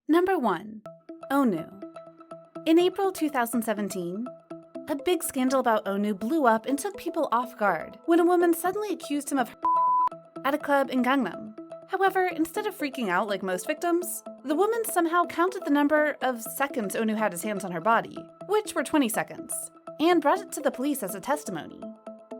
Number 1. Onu. In April 2017, a big scandal about Onu blew up and took people off guard when a woman suddenly accused him of at a club in Gangnam. However, instead of freaking out like most victims, the woman somehow counted the number of seconds Onu had his hands on her body, which were 20 seconds, and brought it to the police as a testimony.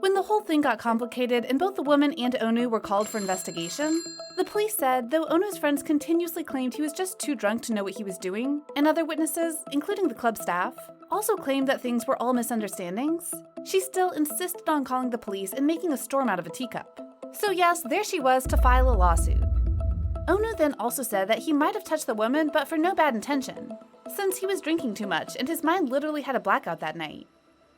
When the whole thing got complicated and both the woman and Onu were called for investigation, the police said though Onu's friends continuously claimed he was just too drunk to know what he was doing, and other witnesses, including the club staff, also claimed that things were all misunderstandings, she still insisted on calling the police and making a storm out of a teacup. So yes, there she was to file a lawsuit. Onu then also said that he might have touched the woman but for no bad intention, since he was drinking too much and his mind literally had a blackout that night.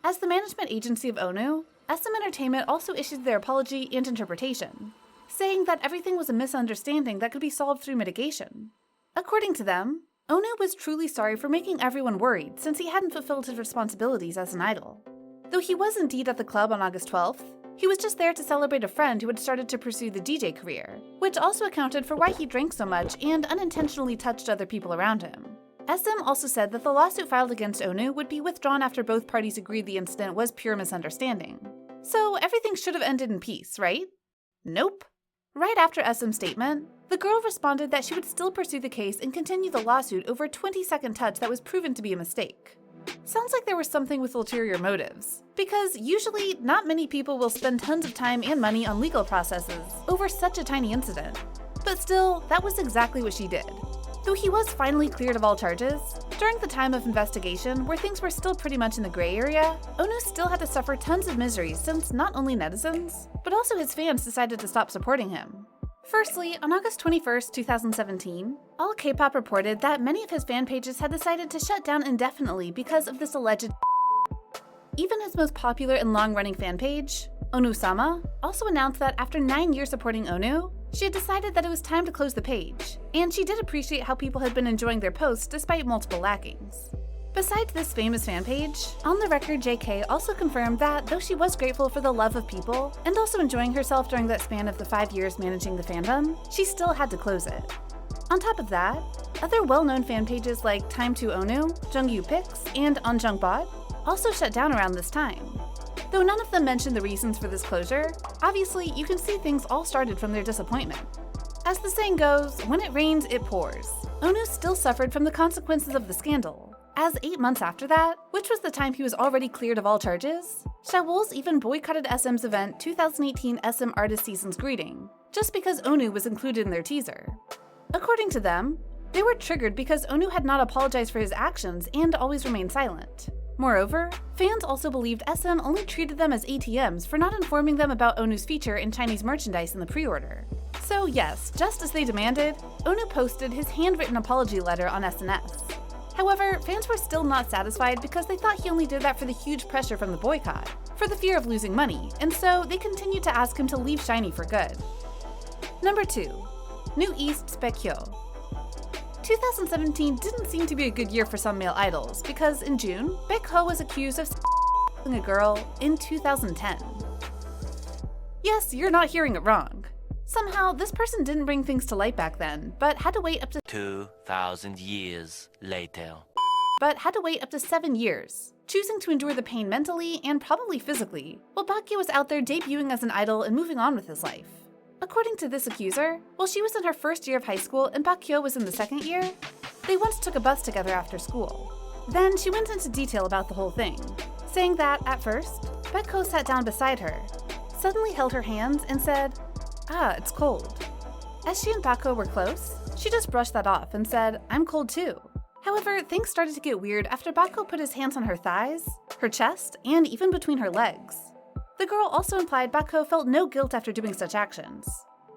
As the management agency of Onu, SM Entertainment also issued their apology and interpretation, saying that everything was a misunderstanding that could be solved through mitigation. According to them, Onu was truly sorry for making everyone worried since he hadn't fulfilled his responsibilities as an idol. Though he was indeed at the club on August 12th, he was just there to celebrate a friend who had started to pursue the DJ career, which also accounted for why he drank so much and unintentionally touched other people around him. SM also said that the lawsuit filed against Onu would be withdrawn after both parties agreed the incident was pure misunderstanding. So everything should have ended in peace, right? Nope. Right after SM's statement, the girl responded that she would still pursue the case and continue the lawsuit over a 20-second touch that was proven to be a mistake. Sounds like there was something with ulterior motives, because usually not many people will spend tons of time and money on legal processes over such a tiny incident. But still, that was exactly what she did. Though he was finally cleared of all charges, during the time of investigation, where things were still pretty much in the gray area, Onu still had to suffer tons of misery since not only netizens, but also his fans decided to stop supporting him. Firstly, on August 21st, 2017, All K-pop reported that many of his fan pages had decided to shut down indefinitely because of this alleged. Even his most popular and long-running fan page, Onu-sama, also announced that after 9 years supporting Onu, she had decided that it was time to close the page, and she did appreciate how people had been enjoying their posts despite multiple lackings. Besides this famous fan page, on the record JK also confirmed that though she was grateful for the love of people and also enjoying herself during that span of the 5 years managing the fandom, she still had to close it. On top of that, other well-known fan pages like Time to Onu, Jungyu Pics, and Onjungbot also shut down around this time. Though none of them mentioned the reasons for this closure, obviously you can see things all started from their disappointment. As the saying goes, when it rains, it pours. Onu still suffered from the consequences of the scandal, as 8 months after that, which was the time he was already cleared of all charges, Shawols even boycotted SM's event 2018 SM Artist Season's greeting, just because Onu was included in their teaser. According to them, they were triggered because Onu had not apologized for his actions and always remained silent. Moreover, fans also believed SM only treated them as ATMs for not informing them about Onu's feature in Chinese merchandise in the pre-order. So yes, just as they demanded, Onu posted his handwritten apology letter on SNS. However, fans were still not satisfied because they thought he only did that for the huge pressure from the boycott, for the fear of losing money, and so they continued to ask him to leave SHINee for good. Number 2. New East's Baekhyun. 2017 didn't seem to be a good year for some male idols because in June, Baekhyun was accused of a girl in 2010. Yes, you're not hearing it wrong. Somehow, this person didn't bring things to light back then, but had to wait up to 2,000 years later. 7 years, choosing to endure the pain mentally and probably physically, while Baekhyun was out there debuting as an idol and moving on with his life. According to this accuser, while she was in her first year of high school and Baekhyun was in the second year, they once took a bus together after school. Then she went into detail about the whole thing, saying that, at first, Baekhyun sat down beside her, suddenly held her hands and said, "Ah, it's cold." As she and Baekhyun were close, she just brushed that off and said, "I'm cold too." However, things started to get weird after Baekhyun put his hands on her thighs, her chest, and even between her legs. The girl also implied Baekhyun felt no guilt after doing such actions,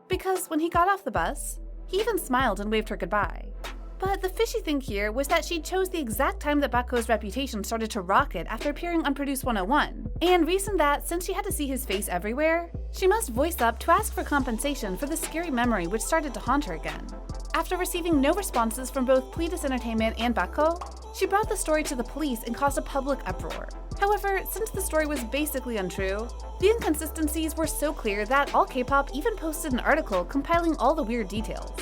because when he got off the bus, he even smiled and waved her goodbye. But the fishy thing here was that she chose the exact time that Baekhyun's reputation started to rocket after appearing on Produce 101, and reasoned that since she had to see his face everywhere, she must voice up to ask for compensation for the scary memory which started to haunt her again. After receiving no responses from both Pledis Entertainment and Baekhyun, she brought the story to the police and caused a public uproar. However, since the story was basically untrue, the inconsistencies were so clear that All K-pop even posted an article compiling all the weird details.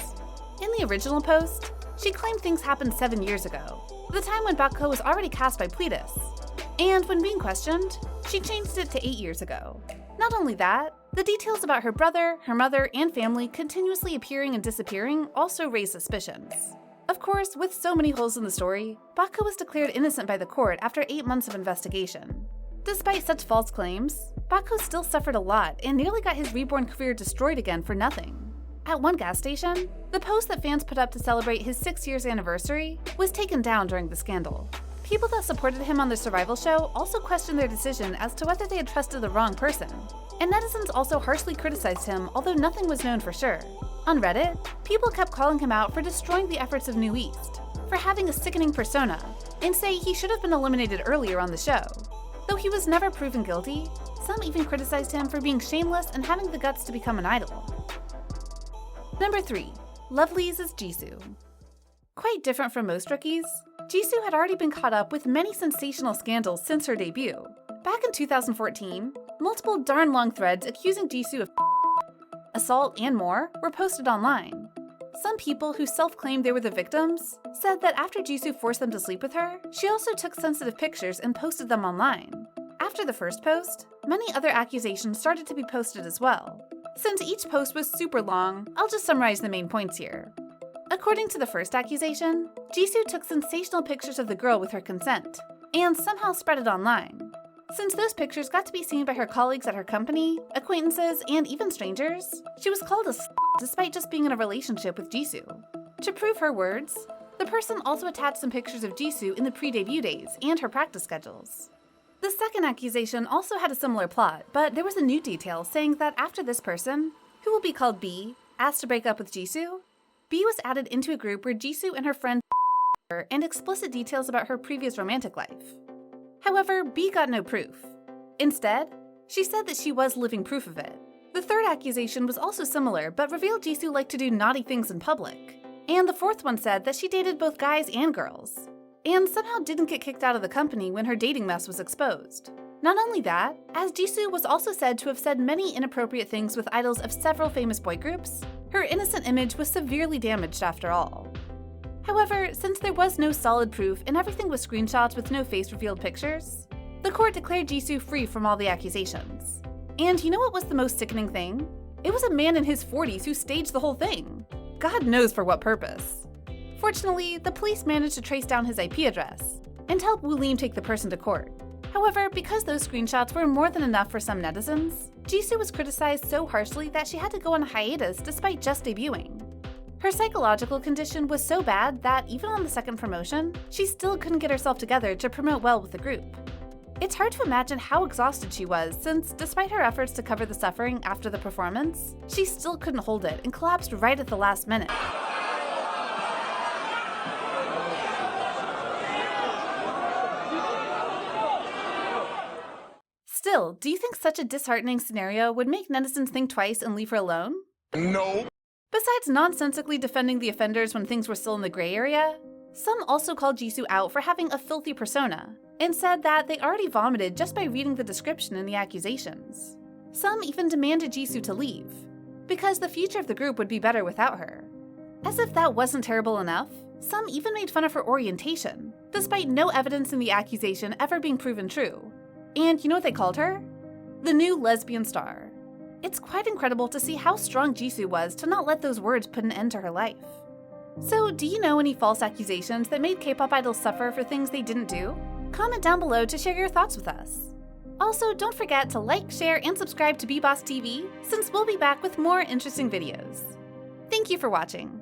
In the original post, She claimed things happened 7 years ago, the time when Baekhyun was already cast by Pledis. And when being questioned, she changed it to 8 years ago. Not only that, the details about her brother, her mother, and family continuously appearing and disappearing also raised suspicions. Of course, with so many holes in the story, Baekhyun was declared innocent by the court after 8 months of investigation. Despite such false claims, Baekhyun still suffered a lot and nearly got his reborn career destroyed again for nothing. At one gas station, the post that fans put up to celebrate his 6 years anniversary was taken down during the scandal. People that supported him on the survival show also questioned their decision as to whether they had trusted the wrong person, and netizens also harshly criticized him, although nothing was known for sure. On Reddit, people kept calling him out for destroying the efforts of New East, for having a sickening persona, and say he should have been eliminated earlier on the show. Though he was never proven guilty, some even criticized him for being shameless and having the guts to become an idol. Number 3. Lovelyz is Jisoo. Quite different from most rookies, Jisoo had already been caught up with many sensational scandals since her debut. Back in 2014, multiple darn long threads accusing Jisoo of assault and more were posted online. Some people who self-claimed they were the victims said that after Jisoo forced them to sleep with her, she also took sensitive pictures and posted them online. After the first post, many other accusations started to be posted as well. Since each post was super long, I'll just summarize the main points here. According to the first accusation, Jisoo took sensational pictures of the girl with her consent, and somehow spread it online. Since those pictures got to be seen by her colleagues at her company, acquaintances, and even strangers, she was called a despite just being in a relationship with Jisoo. To prove her words, the person also attached some pictures of Jisoo in the pre-debut days and her practice schedules. The second accusation also had a similar plot, but there was a new detail saying that after this person, who will be called B, asked to break up with Jisoo, B was added into a group where Jisoo and her friend and explicit details about her previous romantic life. However, B got no proof. Instead, she said that she was living proof of it. The third accusation was also similar, but revealed Jisoo liked to do naughty things in public. And the fourth one said that she dated both guys and girls, and somehow didn't get kicked out of the company when her dating mess was exposed. Not only that, as Jisoo was also said to have said many inappropriate things with idols of several famous boy groups, her innocent image was severely damaged after all. However, since there was no solid proof and everything was screenshots with no face-revealed pictures, the court declared Jisoo free from all the accusations. And you know what was the most sickening thing? It was a man in his 40s who staged the whole thing. God knows for what purpose. Fortunately, the police managed to trace down his IP address and help Woo-Lim take the person to court. However, because those screenshots were more than enough for some netizens, Jisoo was criticized so harshly that she had to go on a hiatus despite just debuting. Her psychological condition was so bad that even on the second promotion, she still couldn't get herself together to promote well with the group. It's hard to imagine how exhausted she was since, despite her efforts to cover the suffering after the performance, she still couldn't hold it and collapsed right at the last minute. Still, do you think such a disheartening scenario would make netizens think twice and leave her alone? No. Besides nonsensically defending the offenders when things were still in the gray area, some also called Jisoo out for having a filthy persona, and said that they already vomited just by reading the description in the accusations. Some even demanded Jisoo to leave, because the future of the group would be better without her. As if that wasn't terrible enough, some even made fun of her orientation, despite no evidence in the accusation ever being proven true. And you know what they called her? The new lesbian star. It's quite incredible to see how strong Jisoo was to not let those words put an end to her life. So, do you know any false accusations that made K-pop idols suffer for things they didn't do? Comment down below to share your thoughts with us. Also, don't forget to like, share, and subscribe to BeBoss TV, since we'll be back with more interesting videos. Thank you for watching.